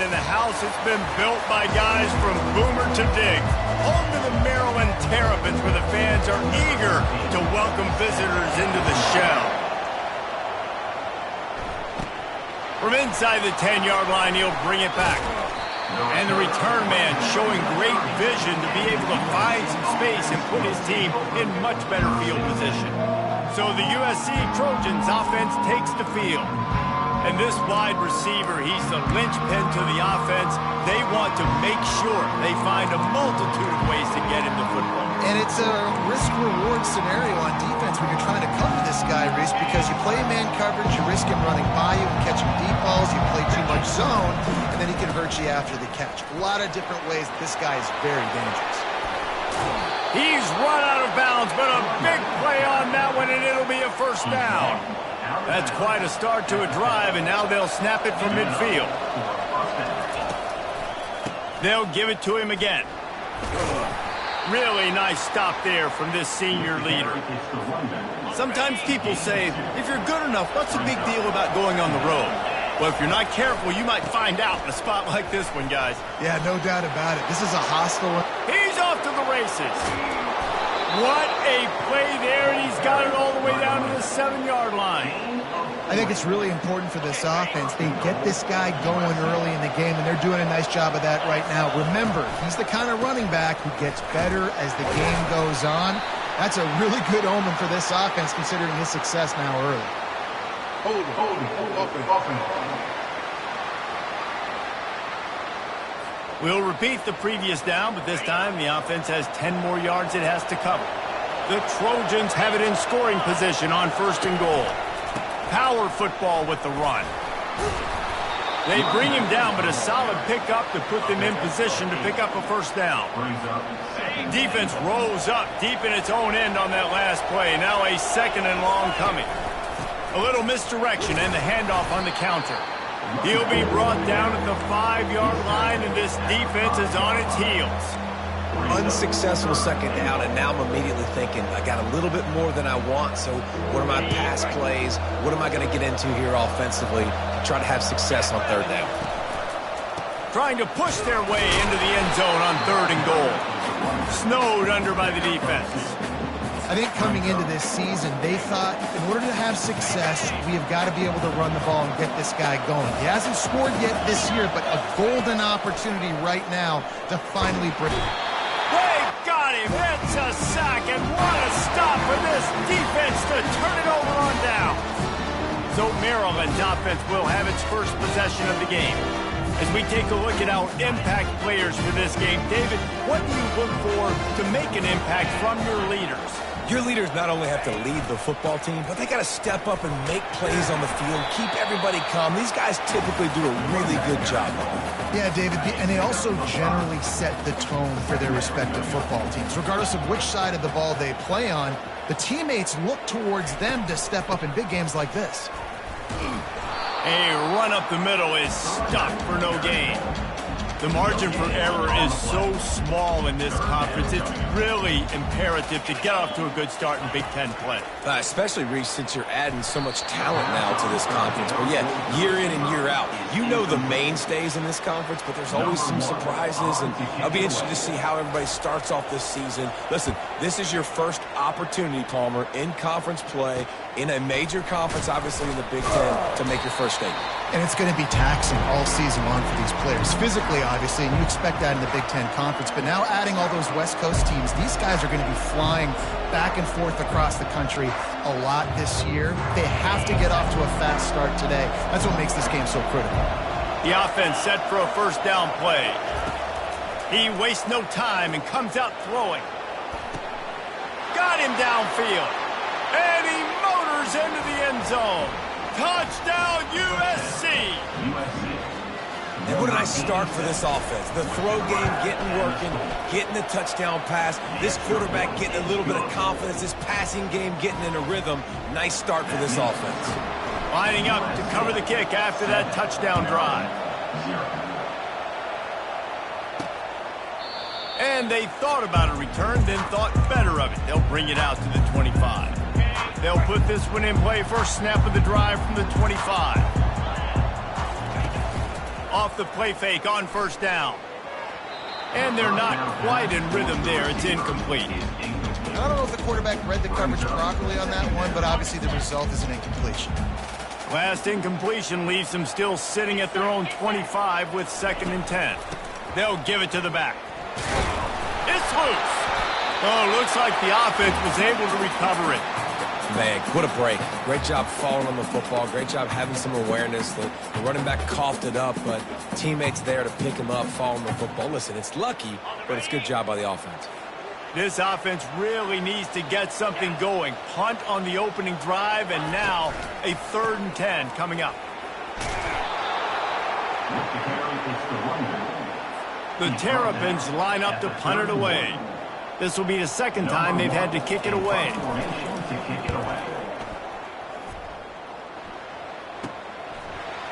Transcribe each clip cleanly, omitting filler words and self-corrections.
in the house. It's been built by guys from Boomer to Dig. Home to the Maryland Terrapins, where the fans are eager to welcome visitors into the shell. From inside the 10-yard line, he'll bring it back. And the return man showing great vision to be able to find some space and put his team in much better field position. So the USC Trojans offense takes the field. And this wide receiver, he's the linchpin to the offense. They want to make sure they find a multitude of ways to get him the football. And it's a risk-reward scenario on defense when you're trying to cover this guy, Reese, because you play man coverage, you risk him running by you and catching deep balls, you play too much zone, and then he can hurt you after the catch. A lot of different ways. This guy is very dangerous. He's run out of bounds, but a big play on that one, and it'll be a first down. That's quite a start to a drive, and now they'll snap it from midfield. They'll give it to him again. Really nice stop there from this senior leader. Sometimes people say, if you're good enough, what's the big deal about going on the road? Well, if you're not careful, you might find out in a spot like this one, guys. Yeah, no doubt about it. This is a hostile one. He's off to the races. What a play there, and he's got it all the way down to the 7-yard line. I think it's really important for this offense. They get this guy going early in the game, and they're doing a nice job of that right now. Remember, he's the kind of running back who gets better as the game goes on. That's a really good omen for this offense, considering his success now early. Hold, offense. We'll repeat the previous down, but this time the offense has 10 more yards it has to cover. The Trojans have it in scoring position on 1st and goal. Power football with the run. They bring him down, but a solid pickup to put them in position to pick up a first down. Defense rose up deep in its own end on that last play. Now a 2nd and long coming. A little misdirection and the handoff on the counter. He'll be brought down at the 5-yard line, and this defense is on its heels. Unsuccessful 2nd down, and now I'm immediately thinking, I got a little bit more than I want, so what are my pass plays? What am I going to get into here offensively to try to have success on 3rd down? Trying to push their way into the end zone on 3rd and goal. Snowed under by the defense. I think coming into this season, they thought in order to have success, we have got to be able to run the ball and get this guy going. He hasn't scored yet this year, but a golden opportunity right now to finally break. They got him. That's a sack, and what a stop for this defense to turn it over on down. So Maryland's offense will have its first possession of the game. As we take a look at our impact players for this game, David, what do you look for to make an impact from your leaders? Your leaders not only have to lead the football team, but they got to step up and make plays on the field, keep everybody calm. These guys typically do a really good job of it. Yeah, David, and they also generally set the tone for their respective football teams. Regardless of which side of the ball they play on, the teammates look towards them to step up in big games like this. A run up the middle is stopped for no gain. The margin for error is so small in this conference, it's really imperative to get off to a good start in Big Ten play. Especially, Reese, since you're adding so much talent now to this conference. But yeah, year in and year out, you know the mainstays in this conference, but there's always some surprises, and I'll be interested to see how everybody starts off this season. Listen, this is your first opportunity, Palmer, in conference play, in a major conference, obviously in the Big Ten, to make your first statement. And it's going to be taxing all season long for these players. Physically, obviously, and you expect that in the Big Ten Conference. But now adding all those West Coast teams, these guys are going to be flying back and forth across the country a lot this year. They have to get off to a fast start today. That's what makes this game so critical. The offense set for a first down play. He wastes no time and comes out throwing. Got him downfield. And he motors into the end zone. Touchdown, USC! And what did I start for this offense? The throw game getting working, getting the touchdown pass. This quarterback getting a little bit of confidence. This passing game getting in a rhythm. Nice start for this offense. Lining up to cover the kick after that touchdown drive. And they thought about a return, then thought better of it. They'll bring it out to the 25. They'll put this one in play first snap of the drive from the 25. Off the play fake on first down. And they're not quite in rhythm there. It's incomplete. I don't know if the quarterback read the coverage properly on that one, but obviously the result is an incompletion. Last incompletion leaves them still sitting at their own 25 with 2nd and 10. They'll give it to the back. It's loose. Oh, looks like the offense was able to recover it. Man, what a break. Great job falling on the football. Great job having some awareness. The running back coughed it up, but teammates there to pick him up, fall on the football. Listen, it's lucky, but it's good job by the offense. This offense really needs to get something going. Punt on the opening drive, and now a 3rd and 10 coming up. The Terrapins line up to punt it away. This will be the 2nd time they've had to kick it away.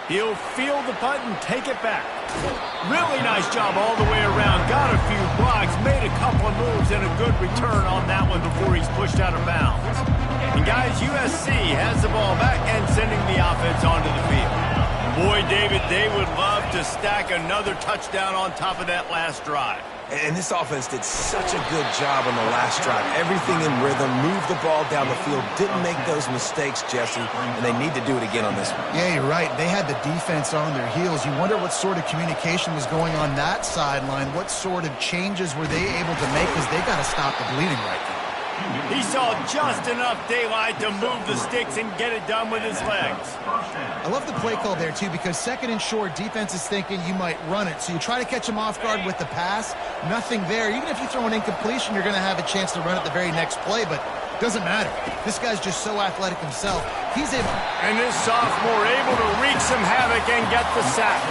He'll field the punt and take it back. Really nice job all the way around. Got a few blocks, made a couple of moves, and a good return on that one before he's pushed out of bounds. And guys, USC has the ball back and sending the offense onto the field. Boy, David, they would love to stack another touchdown on top of that last drive. And this offense did such a good job on the last drive. Everything in rhythm, moved the ball down the field, didn't make those mistakes, Jesse, and they need to do it again on this one. Yeah, you're right. They had the defense on their heels. You wonder what sort of communication was going on that sideline. What sort of changes were they able to make, because they got to stop the bleeding right now. He saw just enough daylight to move the sticks and get it done with his legs. I love the play call there, too, because 2nd and short, defense is thinking you might run it. So you try to catch him off guard with the pass. Nothing there. Even if you throw an incompletion, you're going to have a chance to run it the very next play, but doesn't matter. This guy's just so athletic himself. He's able. And this sophomore able to wreak some havoc and get the sack.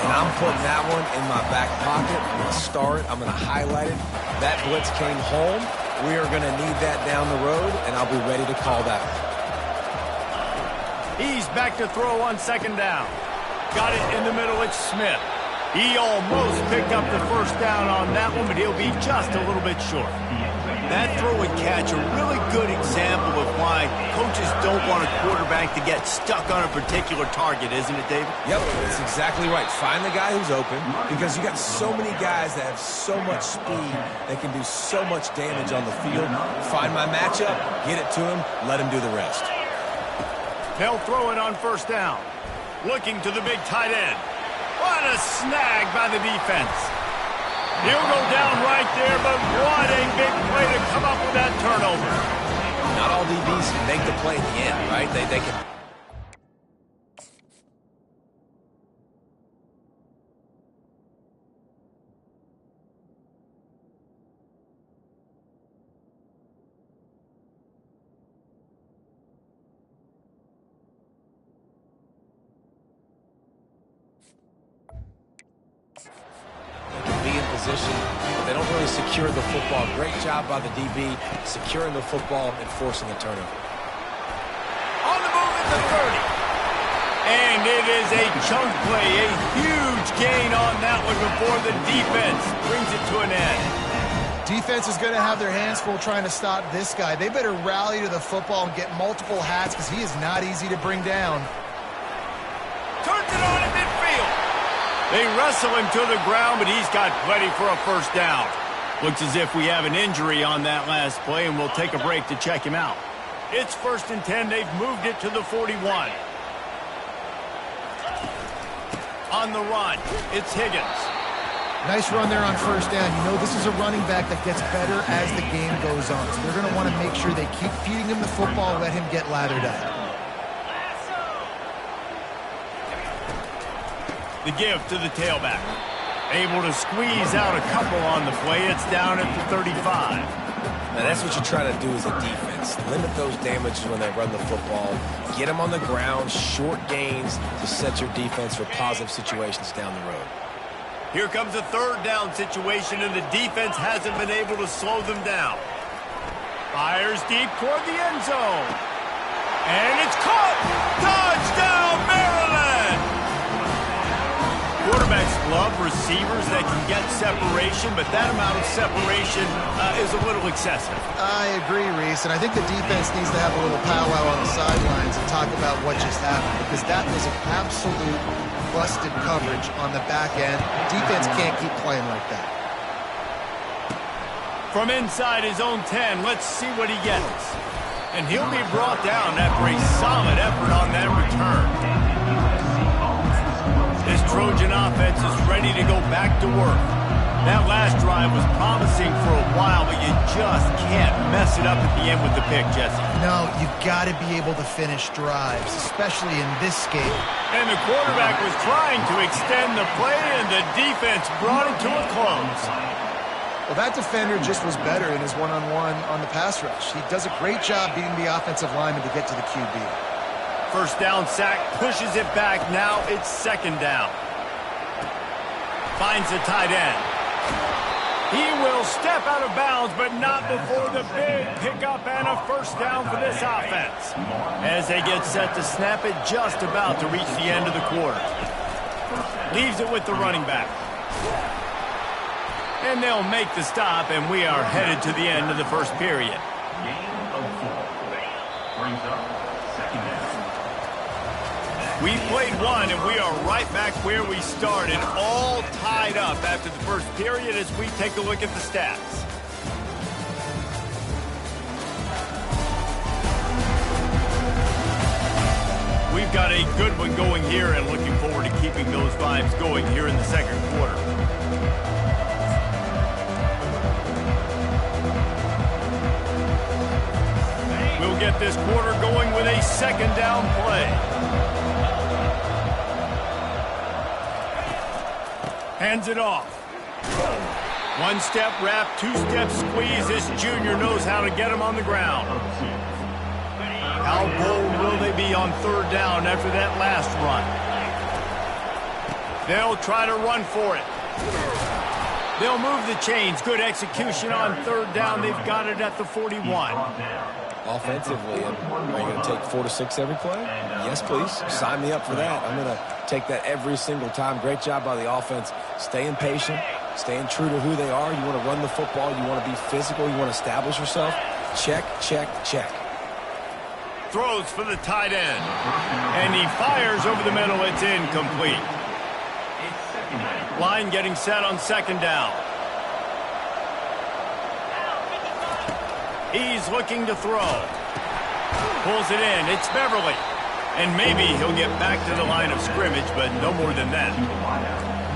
And I'm putting that one in my back pocket. I'm going to star it. I'm going to highlight it. That blitz came home. We are going to need that down the road, and I'll be ready to call that one. He's back to throw on 2nd down. Got it in the middle. It's Smith. He almost picked up the 1st down on that one, but he'll be just a little bit short. That throw and catch, a really good example of why coaches don't want a quarterback to get stuck on a particular target, isn't it, David? Yep, that's exactly right. Find the guy who's open, because you got so many guys that have so much speed that can do so much damage on the field. Find my matchup, get it to him, let him do the rest. They'll throw it on 1st down. Looking to the big tight end. What a snag by the defense. He'll go down right there, but what a big play to come up with that turnover. Not all DBs make the play at the end, right? They can. Position. They don't really secure the football. Great job by the DB securing the football and forcing a turnover. On the move at the 30. And it is a chunk play, a huge gain on that one before the defense brings it to an end. Defense is going to have their hands full trying to stop this guy. They better rally to the football and get multiple hats, because he is not easy to bring down. Turns it on in midfield. They wrestle him to the ground, but he's got plenty for a 1st down. Looks as if we have an injury on that last play, and we'll take a break to check him out. It's 1st and 10. They've moved it to the 41. On the run, it's Higgins. Nice run there on 1st down. You know this is a running back that gets better as the game goes on. So they're going to want to make sure they keep feeding him the football and let him get lathered up. The give to the tailback. Able to squeeze out a couple on the play. It's down at the 35. Now that's what you try to do as a defense. Limit those damages when they run the football. Get them on the ground, short gains to set your defense for positive situations down the road. Here comes a 3rd down situation, and the defense hasn't been able to slow them down. Fires deep toward the end zone. And it's caught! Touchdown, Maryland! Quarterbacks love receivers that can get separation, but that amount of separation is a little excessive. I agree, Reese, and I think the defense needs to have a little powwow on the sidelines and talk about what just happened, because that was an absolute busted coverage on the back end. Defense can't keep playing like that. From inside his own 10, let's see what he gets. And he'll be brought down after a solid effort on that return. This Trojan offense is ready to go back to work. That last drive was promising for a while, but you just can't mess it up at the end with the pick, Jesse. No, you've got to be able to finish drives, especially in this game. And the quarterback was trying to extend the play, and the defense brought it to a close. Well, that defender just was better in his one-on-one on the pass rush. He does a great job beating the offensive lineman to get to the QB. First down sack, pushes it back. Now it's second down. Finds the tight end. He will step out of bounds, but not before the big pickup and a first down for this offense. As they get set to snap it, just about to reach the end of the quarter. Leaves it with the running back. And they'll make the stop, and we are headed to the end of the first period. Gain of 4. Brings up second down. We played one, and we are right back where we started, all tied up after the first period as we take a look at the stats. We've got a good one going here and looking forward to keeping those vibes going here in the second quarter. We'll get this quarter going with a second down play. Hands it off. One-step wrap, two-step squeeze. This junior knows how to get him on the ground. How bold will they be on third down after that last run? They'll try to run for it. They'll move the chains. Good execution on third down. They've got it at the 41. Offensively, are you going to take 4 to 6 every play? Yes, please. Sign me up for that. I'm going to take that every single time. Great job by the offense. Staying patient, staying true to who they are. You want to run the football. You want to be physical. You want to establish yourself. Check, check, check. Throws for the tight end. And he fires over the middle. It's incomplete. Line getting set on second down. He's looking to throw. Pulls it in. It's Beverly. And maybe he'll get back to the line of scrimmage, but no more than that.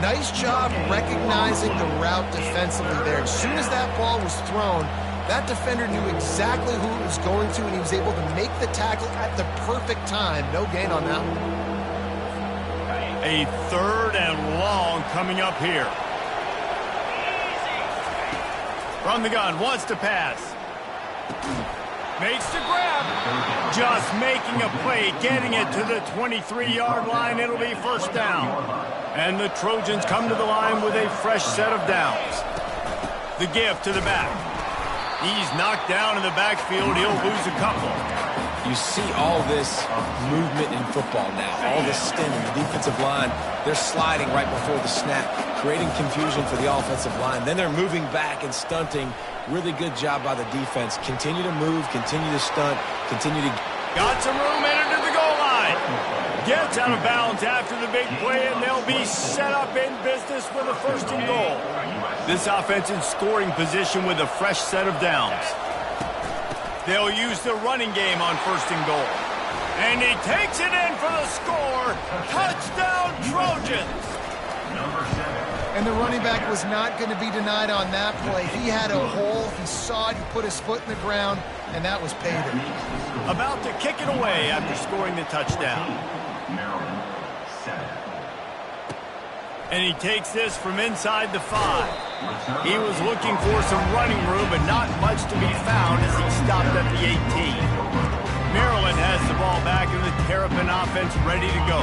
Nice job recognizing the route defensively there. As soon as that ball was thrown, that defender knew exactly who it was going to, and he was able to make the tackle at the perfect time. No gain on that one. A third and long coming up here. From the gun, wants to pass. Makes the grab. Just making a play, getting it to the 23-yard line. It'll be first down. And the Trojans come to the line with a fresh set of downs. The give to the back. He's knocked down in the backfield. He'll lose a couple. You see all this movement in football now. All this stemming. The defensive line, they're sliding right before the snap, creating confusion for the offensive line. Then they're moving back and stunting. Really good job by the defense. Continue to move, continue to stunt, continue to... Got some room, entered to the goal line. Gets out of bounds after the big play, and they'll be set up in business with a first and goal. This offense in scoring position with a fresh set of downs. They'll use the running game on first and goal. And he takes it in for the score. Touchdown, Trojans. And the running back was not going to be denied on that play. He had a hole. He saw it. He put his foot in the ground, and that was pay dirt. About to kick it away after scoring the touchdown. And he takes this from inside the 5. He was looking for some running room, but not much to be found as he stopped at the 18. Maryland has the ball back, and the Terrapin offense ready to go.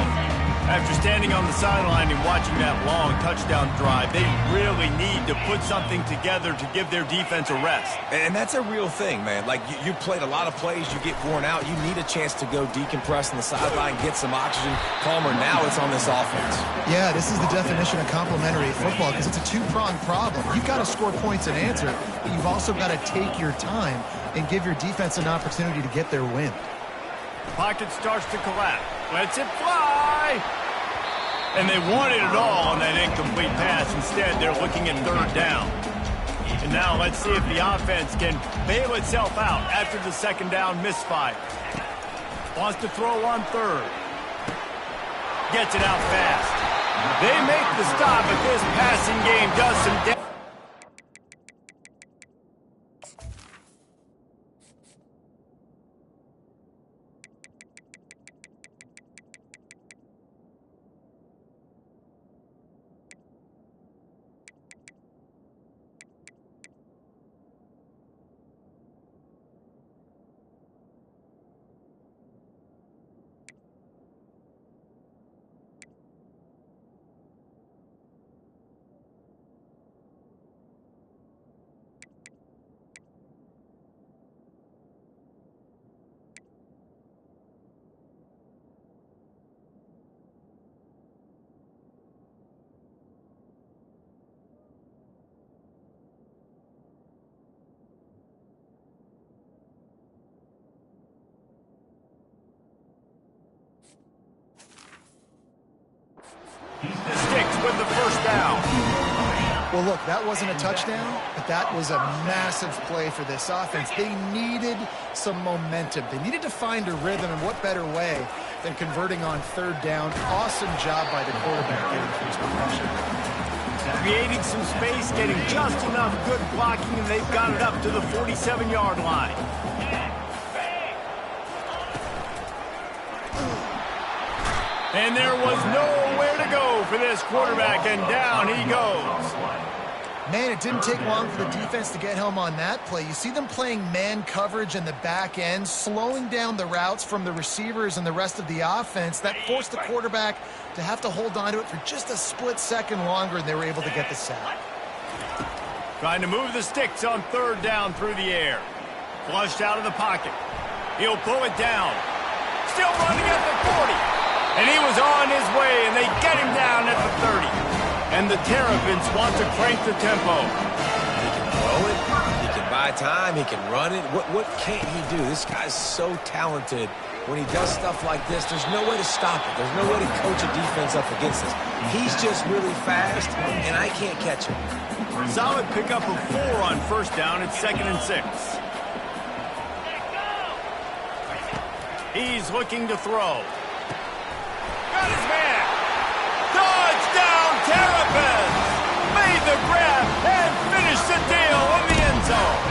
After standing on the sideline and watching that long touchdown drive, they really need to put something together to give their defense a rest. And that's a real thing, man. Like, you played a lot of plays, you get worn out, you need a chance to go decompress on the sideline, get some oxygen. Palmer, now it's on this offense. Yeah, this is the definition of complementary football because it's a two-pronged problem. You've got to score points and answer, but you've also got to take your time and give your defense an opportunity to get their win. Pocket starts to collapse. Lets it fly. And they wanted it all on that incomplete pass. Instead, they're looking at third down. And now let's see if the offense can bail itself out after the second down misfire. Wants to throw on third. Gets it out fast. They make the stop, but this passing game does some damage. Sticks with the first down. Well, look, that wasn't a touchdown, but that was a massive play for this offense. They needed some momentum. They needed to find a rhythm, and what better way than converting on third down. Awesome job by the quarterback getting through his progression. Creating some space, getting just enough good blocking, and they've got it up to the 47-yard line. And there was nowhere to go for this quarterback, and down he goes. Man, it didn't take long for the defense to get home on that play. You see them playing man coverage in the back end, slowing down the routes from the receivers and the rest of the offense. That forced the quarterback to have to hold on to it for just a split second longer, and they were able to get the sack. Trying to move the sticks on third down through the air. Flushed out of the pocket. He'll pull it down. Still running at the 40. And he was on his way, and they get him down at the 30. And the Terrapins want to crank the tempo. He can throw it. He can buy time. He can run it. What can't he do? This guy's so talented. When he does stuff like this, there's no way to stop it. There's no way to coach a defense up against this. He's just really fast, and I can't catch him. Solid pickup of 4 on first down. It's 2nd and 6. He's looking to throw. Got his man. Touchdown, Terrapins! Made the grab and finished the deal in the end zone.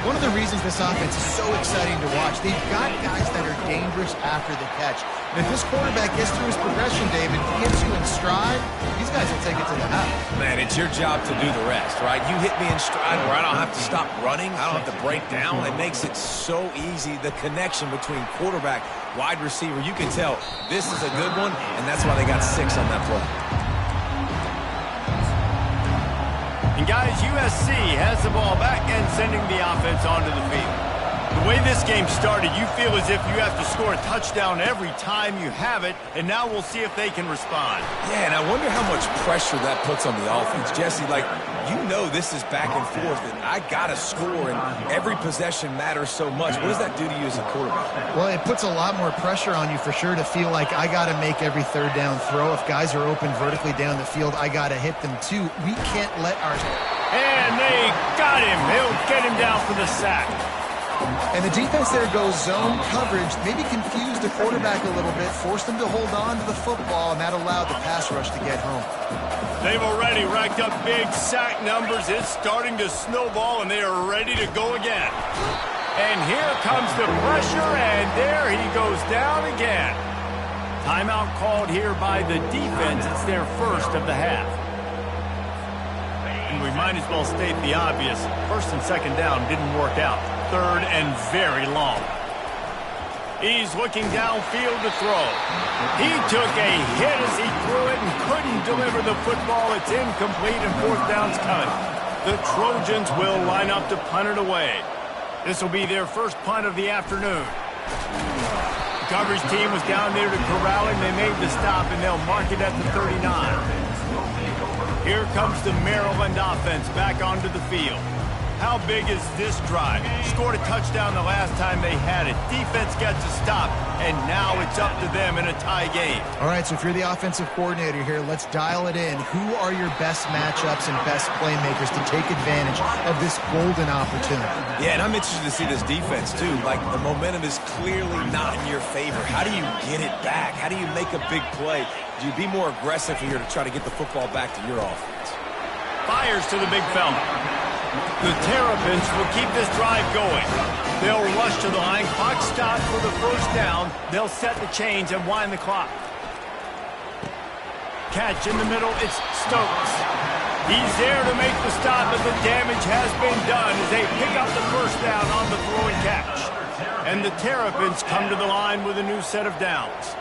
One of the reasons this offense is so exciting to watch, they've got guys that are dangerous after the catch. And if this quarterback gets through his progression, David, gets you in stride, these guys will take it to the house. Man, it's your job to do the rest, right? You hit me in stride where I don't have to stop running. I don't have to break down. It makes it so easy. The connection between quarterback, wide receiver, you can tell this is a good one, and that's why they got 6 on that play. And guys, USC has the ball back and sending the offense onto the field. The way this game started, you feel as if you have to score a touchdown every time you have it, and now we'll see if they can respond. Yeah, and I wonder how much pressure that puts on the offense. Jesse, like, you know this is back and forth, and I got to score, and every possession matters so much. What does that do to you as a quarterback? Well, it puts a lot more pressure on you for sure to feel like I got to make every third down throw. If guys are open vertically down the field, I got to hit them too. We can't let our... And they got him. They'll get him down for the sack. And the defense there goes zone coverage, maybe confused the quarterback a little bit, forced him to hold on to the football, and that allowed the pass rush to get home. They've already racked up big sack numbers. It's starting to snowball, and they are ready to go again. And here comes the pressure, and there he goes down again. Timeout called here by the defense. It's their first of the half. And we might as well state the obvious. First and second down didn't work out. Third and very long. He's looking downfield to throw. He took a hit as he threw it and couldn't deliver the football. It's incomplete and fourth down's coming. The Trojans will line up to punt it away. This will be their first punt of the afternoon. The coverage team was down there to corral him. They made the stop, and they'll mark it at the 39. Here comes the Maryland offense back onto the field. How big is this drive? Scored a touchdown the last time they had it. Defense gets a stop, and now it's up to them in a tie game. All right, so if you're the offensive coordinator here, let's dial it in. Who are your best matchups and best playmakers to take advantage of this golden opportunity? Yeah, and I'm interested to see this defense, too. Like, the momentum is clearly not in your favor. How do you get it back? How do you make a big play? Do you be more aggressive here to try to get the football back to your offense? Fires to the big fella. The Terrapins will keep this drive going. They'll rush to the line. Clock stops for the first down. They'll set the chains and wind the clock. Catch in the middle. It's Stokes. He's there to make the stop, but the damage has been done as they pick up the first down on the throw and catch. And the Terrapins come to the line with a new set of downs.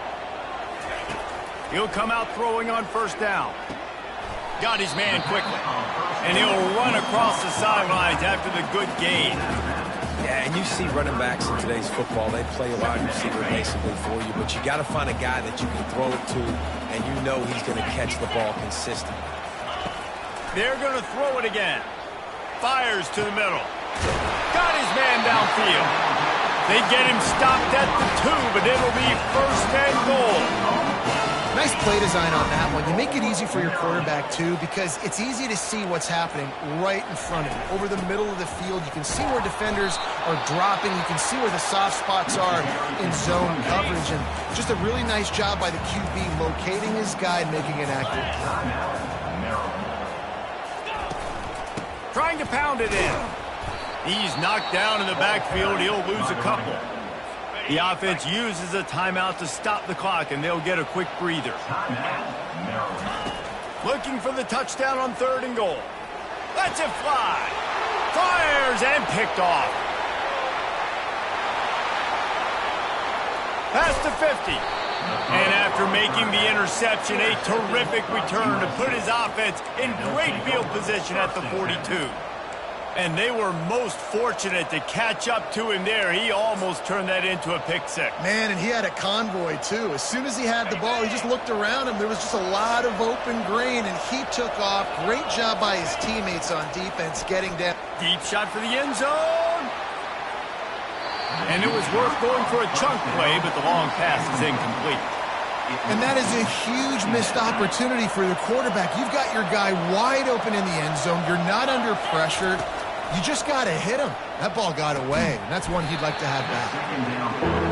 He'll come out throwing on first down. Got his man quickly. And he'll run across the sidelines after the good gain. Yeah, and you see running backs in today's football, they play a wide receiver basically for you, but you got to find a guy that you can throw it to, and you know he's going to catch the ball consistently. They're going to throw it again. Fires to the middle. Got his man downfield. They get him stopped at the 2, but it'll be first and goal. Nice play design on that one. You make it easy for your quarterback, too, because it's easy to see what's happening right in front of you. Over the middle of the field, you can see where defenders are dropping. You can see where the soft spots are in zone coverage. And just a really nice job by the QB locating his guy and making an accurate play. Trying to pound it in. He's knocked down in the backfield. He'll lose a couple. The offense uses a timeout to stop the clock, and they'll get a quick breather. Looking for the touchdown on 3rd and goal. Lets it fly. Fires and picked off. Past the 50. And after making the interception, a terrific return to put his offense in great field position at the 42. And they were most fortunate to catch up to him there. He almost turned that into a pick six. Man, and he had a convoy, too. As soon as he had the ball, he just looked around him. There was just a lot of open green, and he took off. Great job by his teammates on defense getting down. Deep shot for the end zone. And it was worth going for a chunk play, but the long pass is incomplete. And that is a huge missed opportunity for the quarterback. You've got your guy wide open in the end zone. You're not under pressure. You just got to hit him. That ball got away, and that's one he'd like to have back.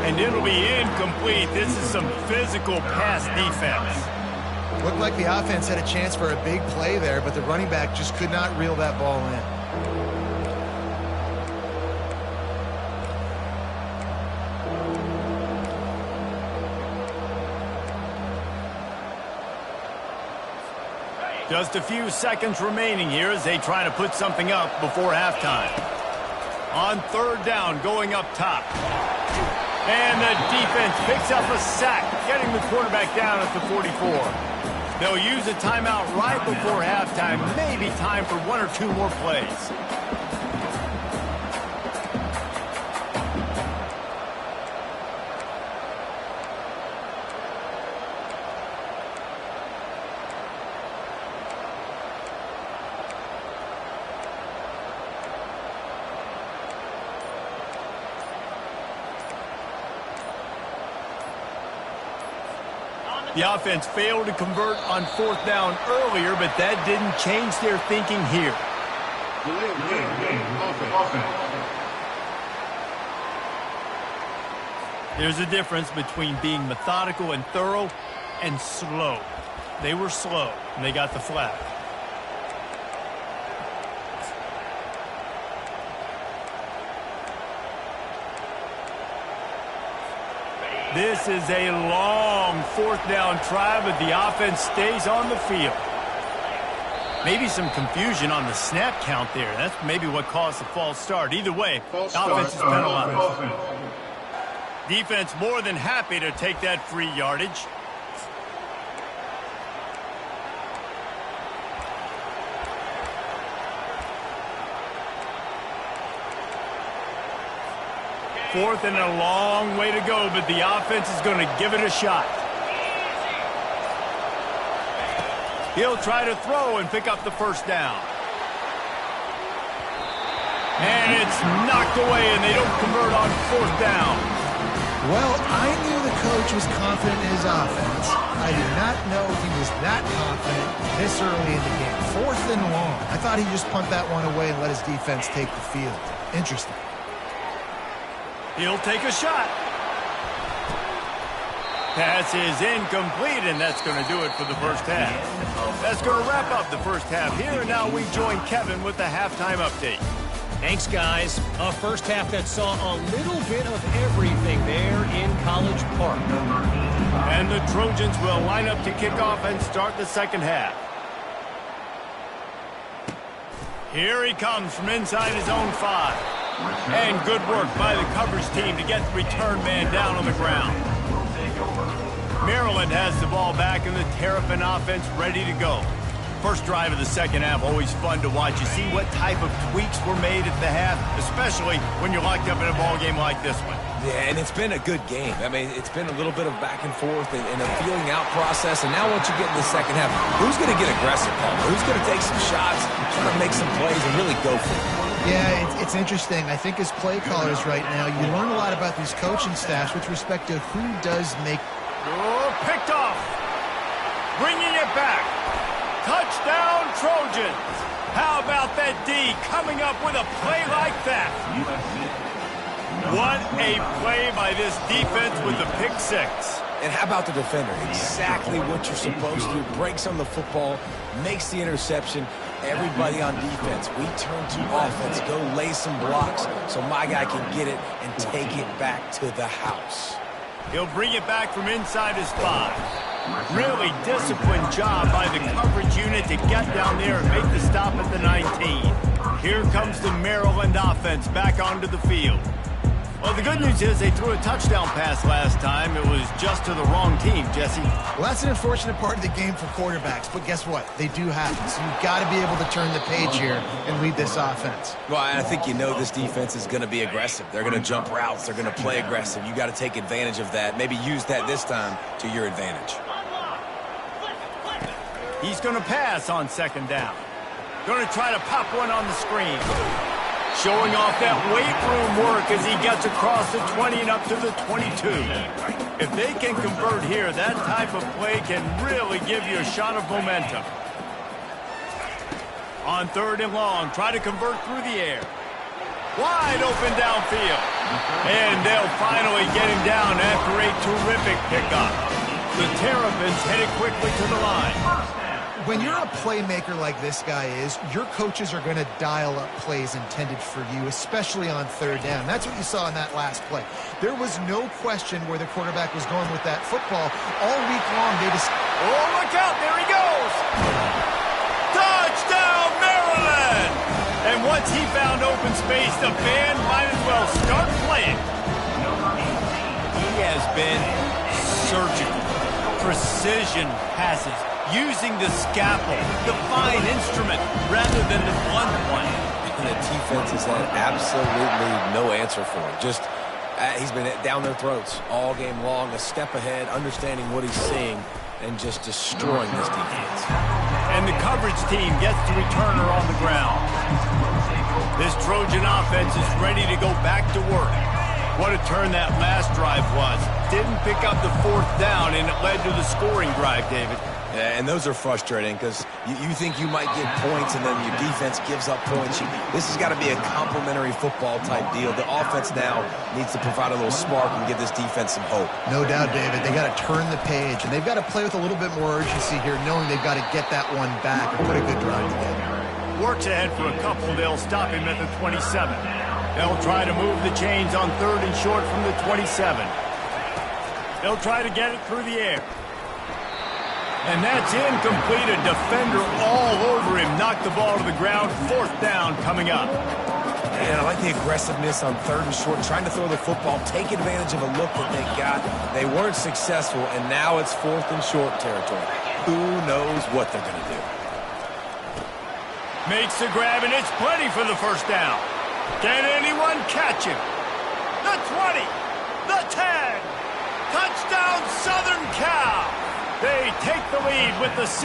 And it'll be incomplete. This is some physical pass defense. Looked like the offense had a chance for a big play there, but the running back just could not reel that ball in. Just a few seconds remaining here as they try to put something up before halftime. On 3rd down, going up top. And the defense picks up a sack, getting the quarterback down at the 44. They'll use a timeout right before halftime. Maybe time for 1 or 2 more plays. The offense failed to convert on 4th down earlier, but that didn't change their thinking here. There's a difference between being methodical and thorough and slow. They were slow, and they got the flag. This is a long 4th down try, but the offense stays on the field. Maybe some confusion on the snap count there. That's maybe what caused the false start. Either way, offense is penalized. Defense more than happy to take that free yardage. Fourth and a long way to go, but the offense is going to give it a shot. He'll try to throw and pick up the first down. And it's knocked away, and they don't convert on fourth down. Well, I knew the coach was confident in his offense. I did not know he was that confident this early in the game. Fourth and long. I thought he'd just punt that one away and let his defense take the field. Interesting. He'll take a shot. Pass is incomplete, and that's going to do it for the first half. That's going to wrap up the first half here, and now we join Kevin with the halftime update. Thanks, guys. A first half that saw a little bit of everything there in College Park. And the Trojans will line up to kick off and start the second half. Here he comes from inside his own 5. And good work by the coverage team to get the return man down on the ground. Maryland has the ball back and the Terrapin offense ready to go. First drive of the second half, always fun to watch. You see what type of tweaks were made at the half, especially when you're locked up in a ball game like this one. Yeah, and it's been a good game. I mean, it's been a little bit of back and forth and a feeling out process. And now once you get in the second half, who's going to get aggressive, Paul? Who's going to take some shots, try to make some plays, and really go for it? Yeah, it's interesting. I think as play callers right now, you learn a lot about these coaching staffs with respect to who does make... Oh, picked off. Bringing it back. Touchdown, Trojans. How about that D coming up with a play like that? What a play by this defense with the pick 6. And how about the defender? Exactly what you're supposed to do. Breaks on the football, makes the interception. Everybody on defense, we turn to offense. Go lay some blocks so my guy can get it and take it back to the house. He'll bring it back from inside his 5. Really disciplined job by the coverage unit to get down there and make the stop at the 19. Here comes the Maryland offense back onto the field. Well, the good news is they threw a touchdown pass last time. It was just to the wrong team, Jesse. Well, that's an unfortunate part of the game for quarterbacks, but guess what? They do happen. So you've got to be able to turn the page here and lead this offense. Well, I think you know this defense is going to be aggressive. They're going to jump routes. They're going to play aggressive. You got to take advantage of that. Maybe use that this time to your advantage. He's going to pass on second down. Going to try to pop one on the screen. Showing off that weight room work as he gets across the 20 and up to the 22. If they can convert here, that type of play can really give you a shot of momentum. On third and long, try to convert through the air. Wide open downfield. And they'll finally get him down after a terrific pickup. The Terrapins headed quickly to the line. When you're a playmaker like this guy is, your coaches are going to dial up plays intended for you, especially on third down. That's what you saw in that last play. There was no question where the quarterback was going with that football. All week long, they just... Oh, look out! There he goes! Touchdown, Maryland! And once he found open space, the band might as well start playing. He has been surgical. Precision passes. Using the scalpel, the fine instrument, rather than the blunt one. And the defense has had absolutely no answer for it. Just, he's been down their throats all game long, a step ahead, understanding what he's seeing, and just destroying this defense. And the coverage team gets the returner on the ground. This Trojan offense is ready to go back to work. What a turn that last drive was. Didn't pick up the fourth down, and it led to the scoring drive, David. Yeah, and those are frustrating because you think you might get points and then your defense gives up points. This has got to be a complementary football type deal. The offense now needs to provide a little spark and give this defense some hope. No doubt, David. They got to turn the page, and they've got to play with a little bit more urgency here, knowing they've got to get that one back and put a good drive together. Works ahead for a couple. They'll stop him at the 27. They'll try to move the chains on third and short from the 27. They'll try to get it through the air. And that's incomplete. A defender all over him. Knocked the ball to the ground. Fourth down coming up. And I like the aggressiveness on third and short, trying to throw the football, take advantage of a look that they got. They weren't successful, and now it's fourth and short territory. Who knows what they're going to do? Makes the grab, and it's plenty for the first down. Can anyone catch him? The 20, the 10. Touchdown, Southern Cal. They take the lead with the 6.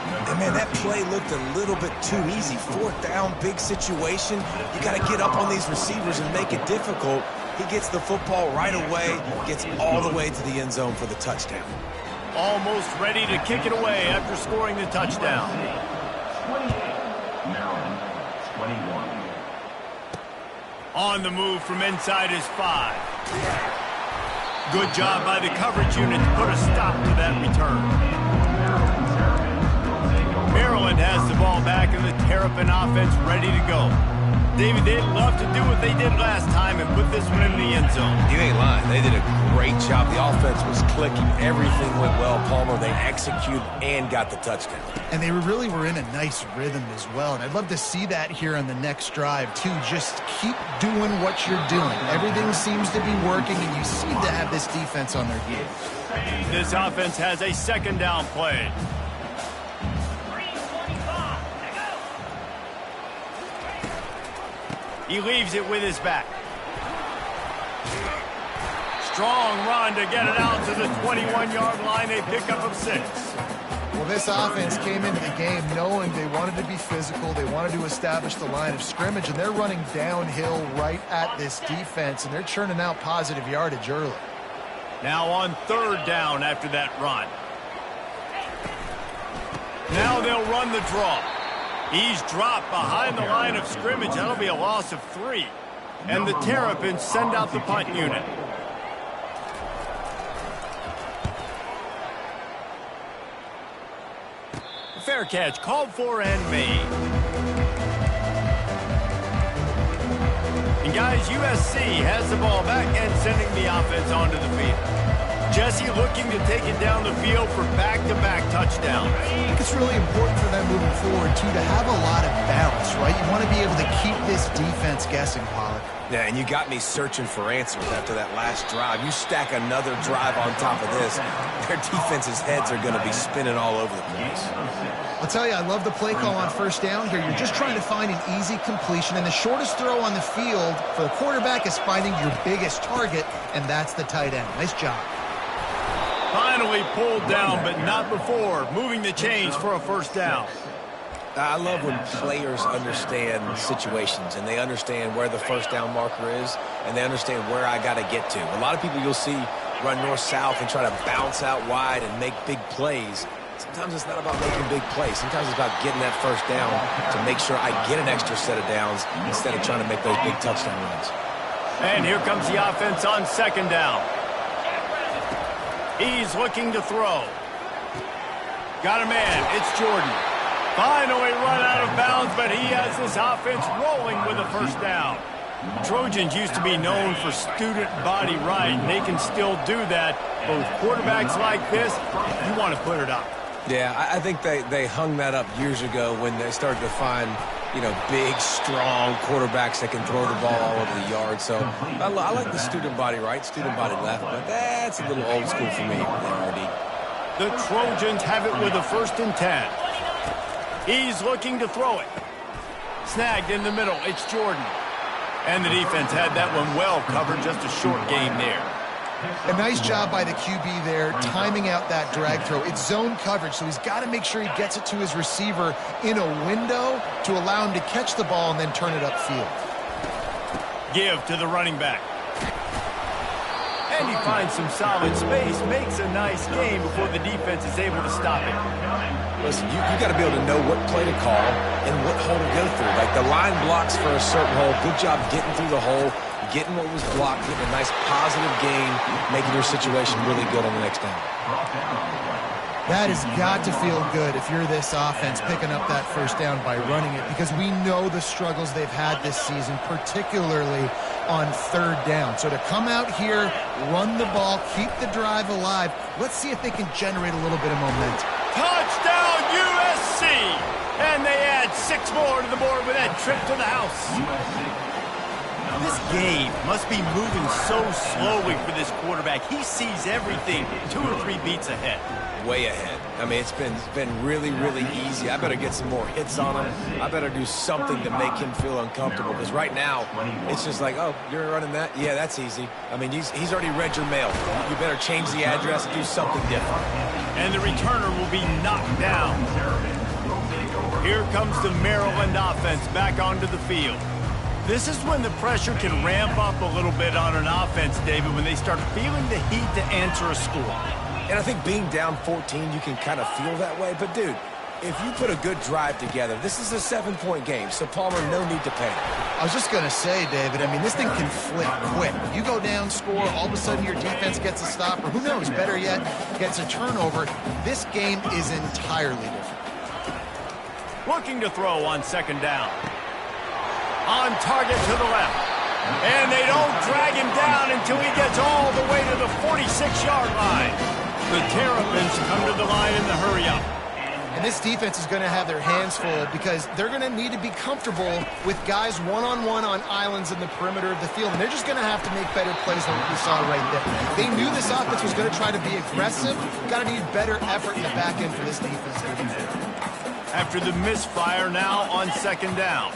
And, man, that play looked a little bit too easy. 4th down, big situation. You got to get up on these receivers and make it difficult. He gets the football right away, gets all the way to the end zone for the touchdown. Almost ready to kick it away after scoring the touchdown. 28, Maryland, 21. On the move from inside his 5. Good job by the coverage unit to put a stop to that return. Maryland has the ball back and the Terrapin offense ready to go. David, they'd love to do what they did last time and put this one in the end zone. You ain't lying. They did a great job. The offense was clicking. Everything went well, Palmer. They executed and got the touchdown. And they really were in a nice rhythm as well. And I'd love to see that here on the next drive, too. Just keep doing what you're doing. Everything seems to be working, and you seem to have this defense on their heels. This offense has a second down play. He leaves it with his back. Strong run to get it out to the 21-yard line. They pick up of 6. Well, this offense came into the game knowing they wanted to be physical. They wanted to establish the line of scrimmage, and they're running downhill right at this defense, and they're churning out positive yardage early. Now on 3rd down after that run. Now they'll run the draw. He's dropped behind the line of scrimmage. That'll be a loss of 3. And the Terrapins send out the punt unit. Fair catch called for and made. And guys, USC has the ball back and sending the offense onto the field. Jesse looking to take it down the field for back-to-back touchdowns. I think it's really important for them moving forward, too, to have a lot of balance, right? You want to be able to keep this defense guessing, Pollard. Yeah, and you got me searching for answers after that last drive. You stack another drive on top of this, their defense's heads are going to be spinning all over the place. I'll tell you, I love the play call on 1st down here. You're just trying to find an easy completion, and the shortest throw on the field for the quarterback is finding your biggest target, and that's the tight end. Nice job. Finally pulled down, but not before moving the chains for a 1st down. I love when players understand situations and they understand where the 1st down marker is and they understand where I got to get to. A lot of people you'll see run north-south and try to bounce out wide and make big plays. Sometimes it's not about making big plays. Sometimes it's about getting that 1st down to make sure I get an extra set of downs instead of trying to make those big touchdown runs. And here comes the offense on 2nd down. He's looking to throw. Got a man. It's Jordan. Finally run out of bounds, but he has this offense rolling with a 1st down. Trojans used to be known for student body right, and they can still do that. Both quarterbacks like this, you want to put it up. Yeah, I think they hung that up years ago when they started to find, you know, big, strong quarterbacks that can throw the ball all over the yard. So I like the student body right, student body left, but that's a little old school for me, RD. The Trojans have it with a 1st and 10. He's looking to throw it. Snagged in the middle. It's Jordan. And the defense had that one well covered. Just a short game there. A nice job by the QB there, timing out that drag throw. It's zone coverage, so he's got to make sure he gets it to his receiver in a window to allow him to catch the ball and then turn it upfield. Give to the running back. And he finds some solid space, makes a nice game before the defense is able to stop it. Listen, you got to be able to know what play to call and what hole to go through. Like the line blocks for a certain hole. Good job getting through the hole, getting what was blocked, getting a nice positive gain, making your situation really good on the next down. That has got to feel good if you're this offense picking up that 1st down by running it, because we know the struggles they've had this season, particularly on 3rd down. So to come out here, run the ball, keep the drive alive, let's see if they can generate a little bit of momentum. Touchdown USC! And they add 6 more to the board with that trip to the house. This game must be moving so slowly for this quarterback. He sees everything 2 or 3 beats ahead. Way ahead. I mean, it's been really, really easy. I better get some more hits on him. I better do something to make him feel uncomfortable, because right now, it's just like, oh, you're running that? Yeah, that's easy. I mean, he's already read your mail. You better change the address and do something different. And the returner will be knocked down. Here comes the Maryland offense back onto the field. This is when the pressure can ramp up a little bit on an offense, David, when they start feeling the heat to answer a score. And I think being down 14, you can kind of feel that way. But, dude, if you put a good drive together, this is a 7-point game, so Palmer, no need to panic. I was just going to say, David, I mean, this thing can flip quick. You go down, score, all of a sudden your defense gets a stop, or who knows, better yet, gets a turnover. This game is entirely different. Looking to throw on second down. On target to the left. And they don't drag him down until he gets all the way to the 46-yard line. The Terrapins come to the line in the hurry-up. And this defense is going to have their hands full because they're going to need to be comfortable with guys one-on-one on islands in the perimeter of the field. And they're just going to have to make better plays than what we saw right there. They knew this offense was going to try to be aggressive. Got to need better effort in the back end for this defense. After the misfire, now on second down.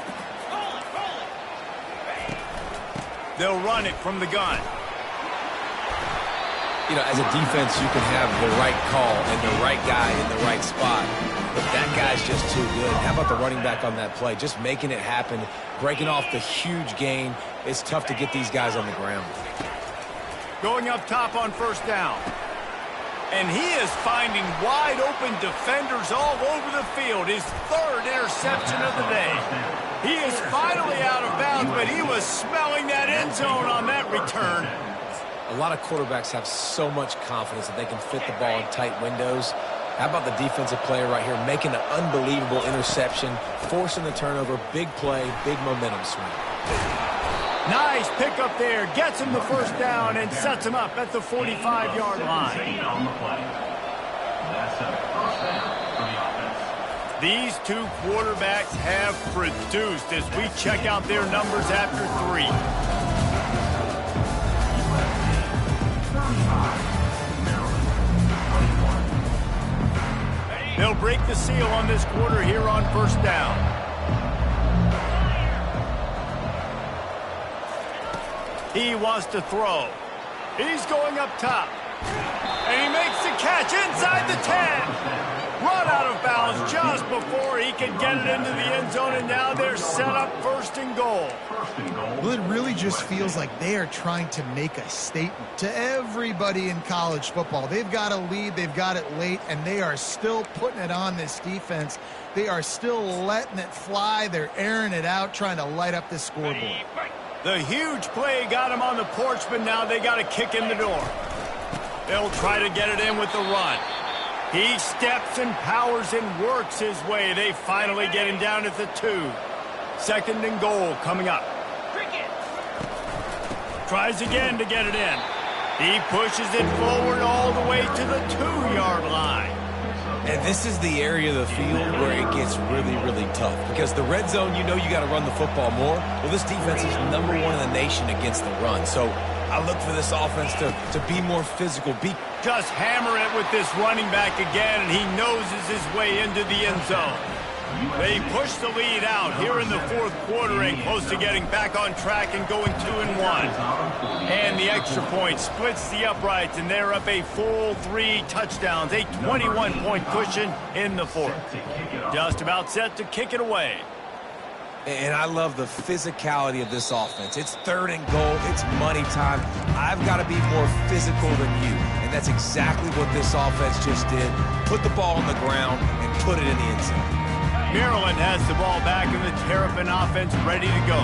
They'll run it from the gun. You know, as a defense, you can have the right call and the right guy in the right spot, but that guy's just too good. How about the running back on that play? Just making it happen, breaking off the huge gain. It's tough to get these guys on the ground. Going up top on first down. And he is finding wide-open defenders all over the field. His third interception of the day. He is finally out of bounds, but he was smelling that end zone on that return. A lot of quarterbacks have so much confidence that they can fit the ball in tight windows. How about the defensive player right here making an unbelievable interception, forcing the turnover, big play, big momentum swing. Nice pickup there. Gets him the first down and sets him up at the 45-yard line. These two quarterbacks have produced as we check out their numbers after 3. They'll break the seal on this quarter here on first down. He wants to throw. He's going up top. And he makes the catch inside the 10. Run out of bounds just before he can get it into the end zone, and now they're set up first and goal. Well, it really just feels like they are trying to make a statement to everybody in college football. They've got a lead, they've got it late, and they are still putting it on this defense. They are still letting it fly. They're airing it out, trying to light up this scoreboard. The huge play got him on the porch, but now they got to kick in the door. They'll try to get it in with the run. He steps and powers and works his way. They finally get him down at the 2. Second and goal coming up. Tries again to get it in. He pushes it forward all the way to the 2-yard line. And this is the area of the field where it gets really, really tough. Because the red zone, you know you got to run the football more. Well, this defense is #1 in the nation against the run. So I look for this offense to be more physical. Just hammer it with this running back again, and he noses his way into the end zone. They push the lead out here in the fourth quarter and close to getting back on track and going 2-1. And the extra point splits the uprights, and they're up a full 3 touchdowns, a 21-point cushion in the fourth. Just about set to kick it away. And I love the physicality of this offense. It's third and goal. It's money time. I've got to be more physical than you. And that's exactly what this offense just did. Put the ball on the ground and put it in the end zone. Maryland has the ball back and the Terrapin offense ready to go.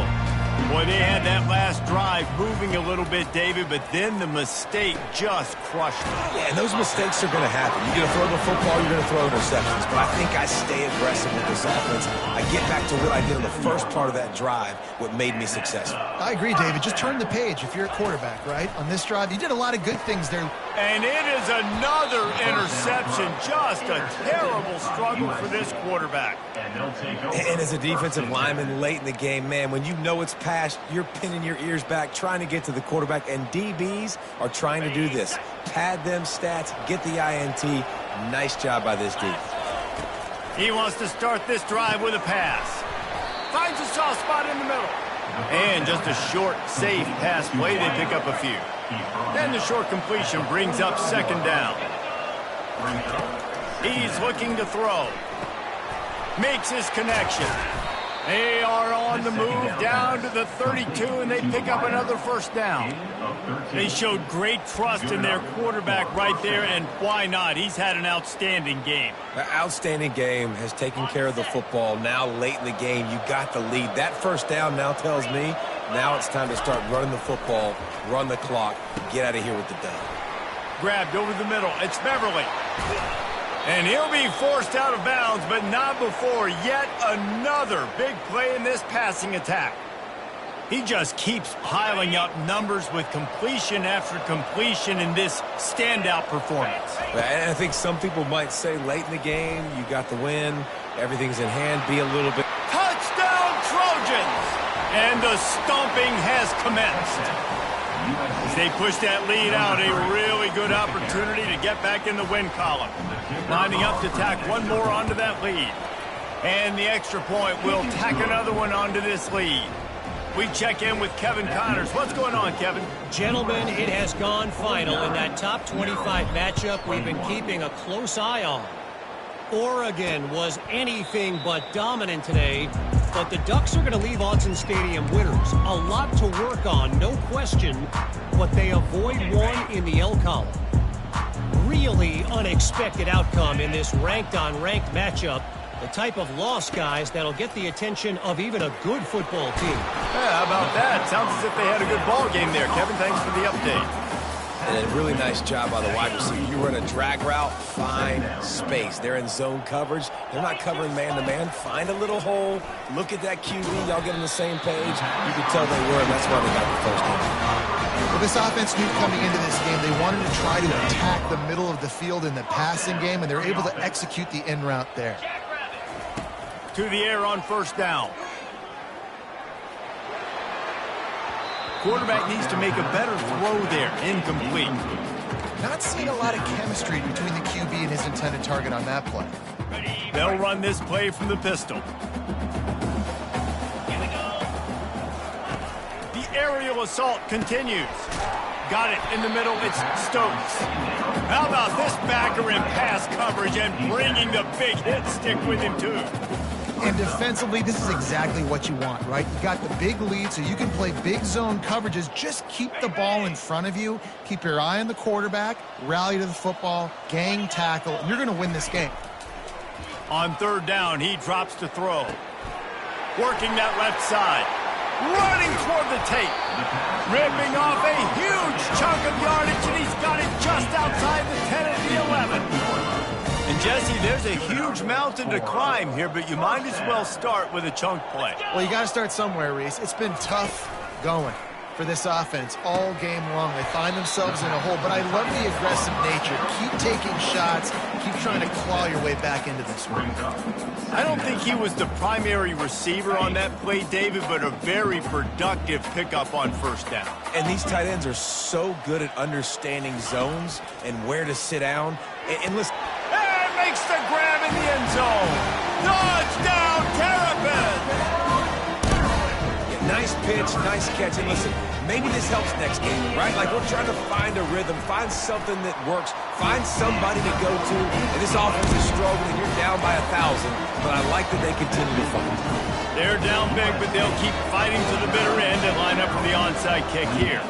Boy, they had that last drive moving a little bit, David, but then the mistake just crushed them. Yeah, and those mistakes are going to happen. You're going to throw the football, you're going to throw interceptions. But I think I stay aggressive with this offense. I get back to what I did in the first part of that drive, what made me successful. I agree, David. Just turn the page if you're a quarterback, right? On this drive, you did a lot of good things there. And it is another interception. Just a terrible struggle for this quarterback. And as a defensive lineman late in the game, man, when you know it's past, you're pinning your ears back, trying to get to the quarterback, and DBs are trying to do this. Pad them stats, get the INT. Nice job by this D. He wants to start this drive with a pass. Finds a soft spot in the middle. And just a short, safe pass play. They pick up a few. Then the short completion brings up second down. He's looking to throw. Makes his connection. They are on the move down to the 32, and they pick up another first down. They showed great trust in their quarterback right there, and why not? He's had an outstanding game. An outstanding game, has taken care of the football. Now late in the game, you got the lead. That first down now tells me now it's time to start running the football, run the clock, get out of here with the dub. Grabbed over the middle. It's Beverly. And he'll be forced out of bounds, but not before yet another big play in this passing attack. He just keeps piling up numbers with completion after completion in this standout performance. And I think some people might say late in the game, you got the win, everything's in hand, be a little bit... Touchdown, Trojans! And the stomping has commenced. As they push that lead out, a really good opportunity to get back in the win column. Lining up to tack one more onto that lead. And the extra point will tack another one onto this lead. We check in with Kevin Connors. What's going on, Kevin? Gentlemen, it has gone final in that top 25 matchup we've been keeping a close eye on. Oregon was anything but dominant today, but the Ducks are going to leave Autzen Stadium winners. A lot to work on, no question, but they avoid one in the L column. Really unexpected outcome in this ranked-on-ranked matchup. The type of loss, guys, that'll get the attention of even a good football team. Yeah, how about that? Sounds as if they had a good ball game there, Kevin. Thanks for the update. And a really nice job by the wide receiver. You run a drag route, find space. They're in zone coverage. They're not covering man-to-man. Find a little hole. Look at that QB. Y'all get on the same page. You can tell they were, and that's why they got the first down. Well, this offense knew coming into this game they wanted to try to attack the middle of the field in the passing game, and they're able to execute the in route there. To the air on first down. Quarterback needs to make a better throw there. Incomplete. Not seeing a lot of chemistry between the QB and his intended target on that play. They'll run this play from the pistol. The aerial assault continues. Got it in the middle. It's Stokes. How about this backer in pass coverage and bringing the big hit stick with him, too. And defensively, this is exactly what you want, right? You got the big lead, so you can play big zone coverages. Just keep the ball in front of you. Keep your eye on the quarterback. Rally to the football. Gang tackle. And you're going to win this game. On third down, he drops to throw. Working that left side. Running toward the tape. Ripping off a huge chunk of yardage, and he's got it just outside the 10 at the 11. And, Jesse, there's a huge mountain to climb here, but you might as well start with a chunk play. Well, you got to start somewhere, Reese. It's been tough going for this offense all game long. They find themselves in a hole, but I love the aggressive nature. Keep taking shots. Keep trying to claw your way back into this one. I don't think he was the primary receiver on that play, David, but a very productive pickup on first down. And these tight ends are so good at understanding zones and where to sit down. And listen... Makes the grab in the end zone. Touchdown, Terrapin! Yeah, nice pitch, nice catch. And listen, maybe this helps next game, right? Like we're trying to find a rhythm, find something that works, find somebody to go to. And this offense is struggling. You're down by 1,000, but I like that they continue to fight. They're down big, but they'll keep fighting to the bitter end and line up for the onside kick here.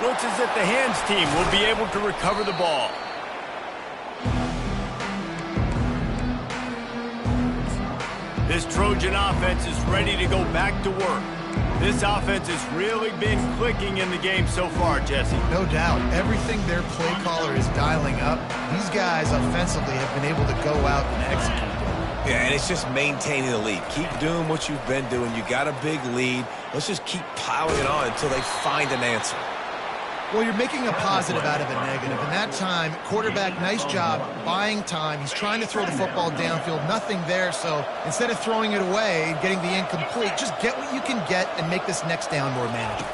Looks as if the hands team will be able to recover the ball. This Trojan offense is ready to go back to work. This offense has really been clicking in the game so far, Jesse. No doubt. Everything their play caller is dialing up, these guys offensively have been able to go out and execute. Yeah, and it's just maintaining the lead. Keep doing what you've been doing. You got a big lead. Let's just keep piling it on until they find an answer. Well, you're making a positive out of a negative. And that time, quarterback, nice job, buying time. He's trying to throw the football downfield. Nothing there, so instead of throwing it away, getting the incomplete, just get what you can get and make this next down more manageable.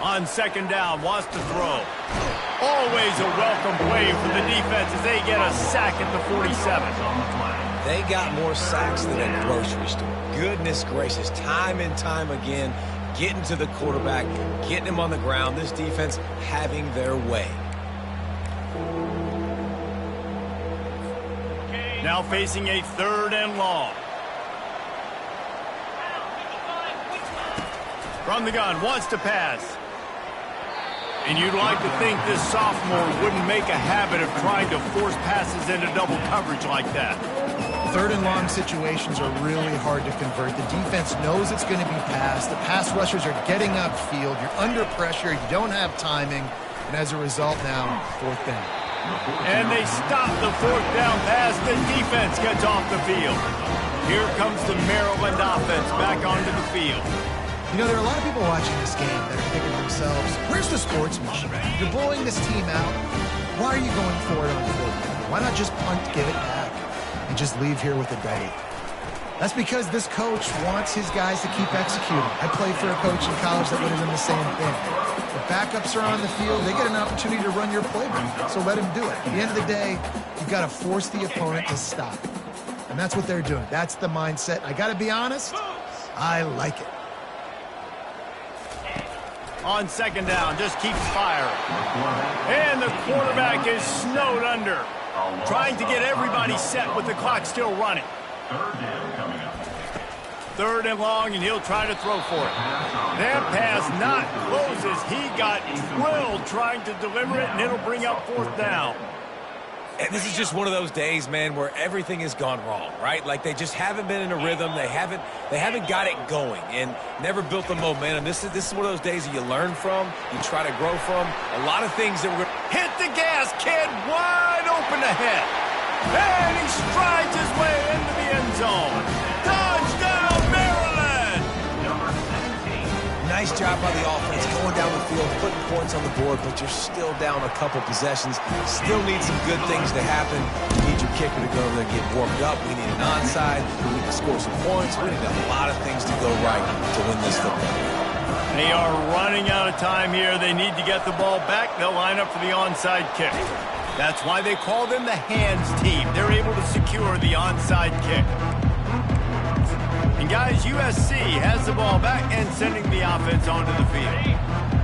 On second down, wants to throw. Always a welcome play for the defense as they get a sack at the 47. They got more sacks than a grocery store. Goodness gracious, time and time again, getting to the quarterback, getting him on the ground. This defense having their way. Now facing a 3rd and long. From the gun, wants to pass. And you'd like to think this sophomore wouldn't make a habit of trying to force passes into double coverage like that. 3rd and long situations are really hard to convert. The defense knows it's going to be passed. The pass rushers are getting upfield. You're under pressure. You don't have timing. And as a result now, 4th down. And they stop the 4th down pass. The defense gets off the field. Here comes the Maryland offense back onto the field. You know, there are a lot of people watching this game that are thinking to themselves, where's the sportsmanship? You're blowing this team out. Why are you going for it on 4th down? Why not just punt, give it back, and just leave here with a W? That's because this coach wants his guys to keep executing. I played for a coach in college that would have done the same thing. The backups are on the field. They get an opportunity to run your playbook, so let them do it. At the end of the day, you've got to force the opponent to stop. And that's what they're doing. That's the mindset. I got to be honest, I like it. On 2nd down, just keeps firing. And the quarterback is snowed under. Trying to get everybody set with the clock still running. 3rd down coming up. 3rd and long, and he'll try to throw for it. That pass not closes. He got drilled trying to deliver it, and it'll bring up 4th down. And this is just one of those days, man, where everything has gone wrong, right? Like they just haven't been in a rhythm. They haven't got it going and never built the momentum. This is one of those days that you learn from, you try to grow from. A lot of things that we're hit the gas, kid, wide open ahead. And he strides his way into the end zone. Touchdown, Maryland! Nice job by the offense going down the field, putting points on the board, but you're still down a couple possessions. Still need some good things to happen. You need your kicker to go over there and get warmed up. We need an onside. We need to score some points. We need a lot of things to go right to win this football game. They are running out of time here. They need to get the ball back. They'll line up for the onside kick. That's why they call them the hands team. They're able to secure the onside kick. And guys, USC has the ball back and sending the offense onto the field.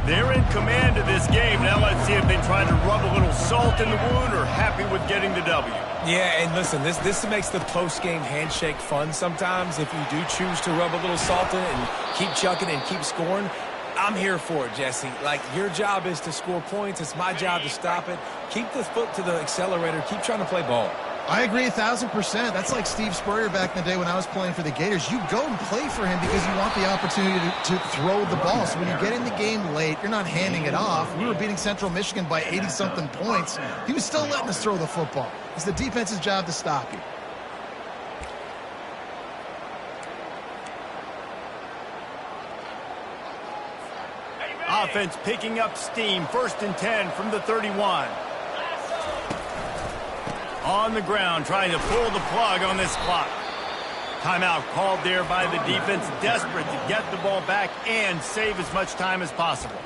They're in command of this game. Now let's see if they try to rub a little salt in the wound or happy with getting the W. Yeah, and listen, this makes the post-game handshake fun sometimes. If you do choose to rub a little salt in it and keep chucking and keep scoring, I'm here for it, Jesse. Like, your job is to score points. It's my job to stop it. Keep the foot to the accelerator. Keep trying to play ball. I agree 1,000%. That's like Steve Spurrier back in the day when I was playing for the Gators. You go and play for him because you want the opportunity to throw the ball. So when you get in the game late, you're not handing it off. We were beating Central Michigan by 80-something points. He was still letting us throw the football. It's the defense's job to stop you. Offense picking up steam. 1st and 10 from the 31. On the ground, trying to pull the plug on this clock. Timeout called there by the defense, desperate to get the ball back and save as much time as possible.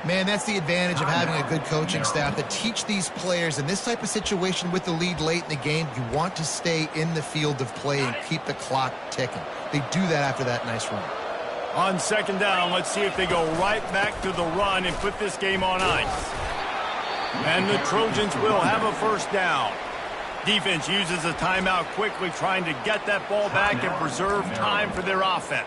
Man, that's the advantage of having a good coaching staff to teach these players in this type of situation with the lead late in the game. You want to stay in the field of play and keep the clock ticking. They do that after that nice run. On 2nd down, let's see if they go right back to the run and put this game on ice. And the Trojans will have a 1st down. Defense uses a timeout quickly, trying to get that ball back and preserve time for their offense.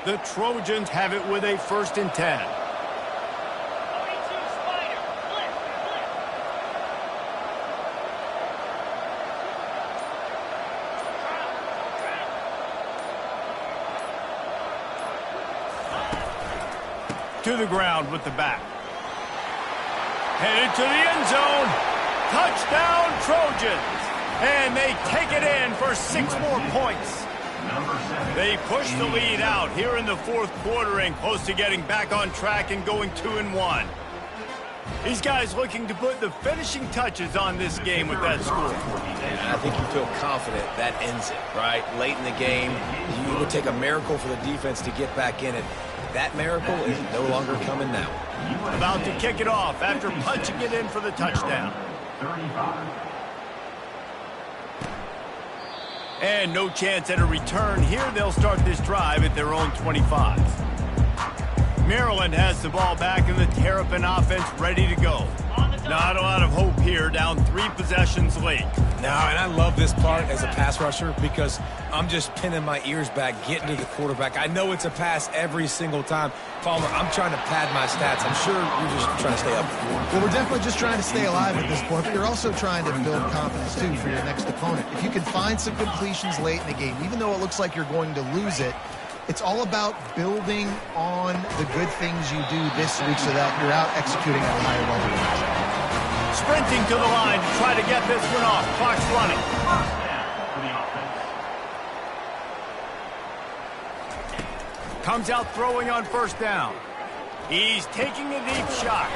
The Trojans have it with a 1st and 10. To the ground with the back. Headed to the end zone. Touchdown, Trojans. And they take it in for 6 more points. They push the lead out here in the 4th quarter and close to getting back on track and going 2-1. These guys looking to put the finishing touches on this game with that score. And I think you feel confident that ends it, right? Late in the game, you would take a miracle for the defense to get back in it. That miracle is no longer coming now. About to kick it off after punching it in for the touchdown. 35. And no chance at a return here. They'll start this drive at their own 25. Maryland has the ball back and the Terrapin offense ready to go. Not a lot of hope here, down 3 possessions late. No, and I love this part as a pass rusher because I'm just pinning my ears back, getting to the quarterback. I know it's a pass every single time. Palmer, I'm trying to pad my stats. I'm sure you're just trying to stay up. Well, we're definitely just trying to stay alive at this point, but you're also trying to build confidence, too, for your next opponent. If you can find some completions late in the game, even though it looks like you're going to lose it, it's all about building on the good things you do this week so that you're out executing at a higher level. Sprinting to the line to try to get this one off. Clock's running. Comes out throwing on first down. He's taking a deep shot.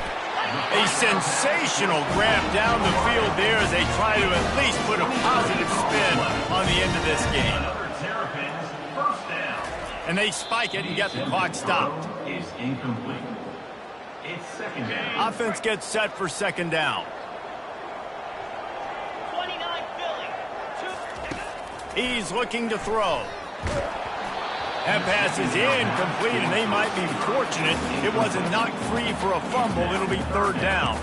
A sensational grab down the field there as they try to at least put a positive spin on the end of this game. And they spike it and get the clock stopped. Is incomplete. It's second down. Offense gets set for second down. 29 Philly. He's looking to throw. That pass is incomplete, and they might be fortunate it wasn't knocked free for a fumble. It'll be third down.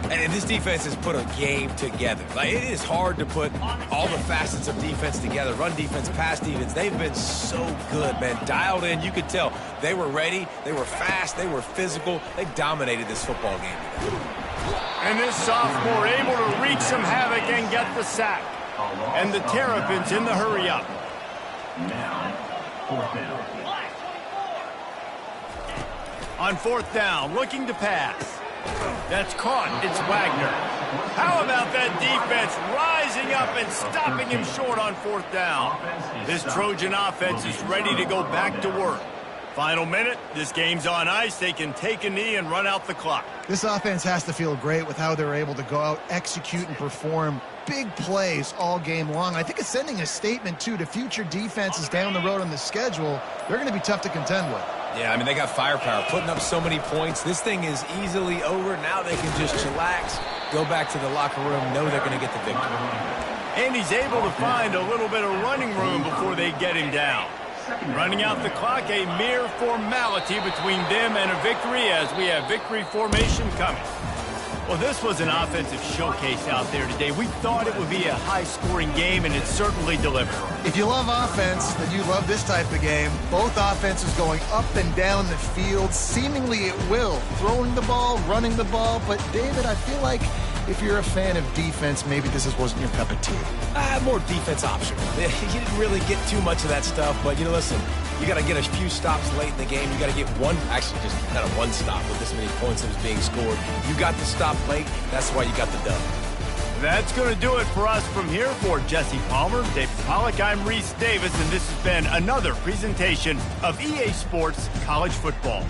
And this defense has put a game together. Like, it is hard to put all the facets of defense together. Run defense, pass defense. They've been so good, man. Dialed in. You could tell they were ready. They were fast. They were physical. They dominated this football game. And this sophomore able to wreak some havoc and get the sack. And the Terrapins in the hurry up. Now, fourth down. On fourth down, looking to pass. That's caught. It's Wagner. How about that defense rising up and stopping him short on fourth down? This Trojan offense is ready to go back to work. Final minute. This game's on ice. They can take a knee and run out the clock. This offense has to feel great with how they're able to go out, execute, and perform big plays all game long. I think it's sending a statement, too, to future defenses down the road on the schedule. They're going to be tough to contend with. Yeah, I mean, they got firepower, putting up so many points. This thing is easily over. Now they can just chillax, go back to the locker room, know they're going to get the victory. And he's able to find a little bit of running room before they get him down. Running out the clock, a mere formality between them and a victory as we have victory formation coming. Well, this was an offensive showcase out there today. We thought it would be a high-scoring game, and it certainly delivered. If you love offense, then you love this type of game. Both offenses going up and down the field, seemingly at will. Throwing the ball, running the ball. But, David, I feel like if you're a fan of defense, maybe this wasn't your cup of tea. More defense optional. You didn't really get too much of that stuff, but, listen, you got to get a few stops late in the game. You got to get actually just kind of one stop with this many points that was being scored. You got the stop late. That's why you got the dub. That's going to do it for us from here. For Jesse Palmer, David Pollack, I'm Reese Davis, and this has been another presentation of EA Sports College Football.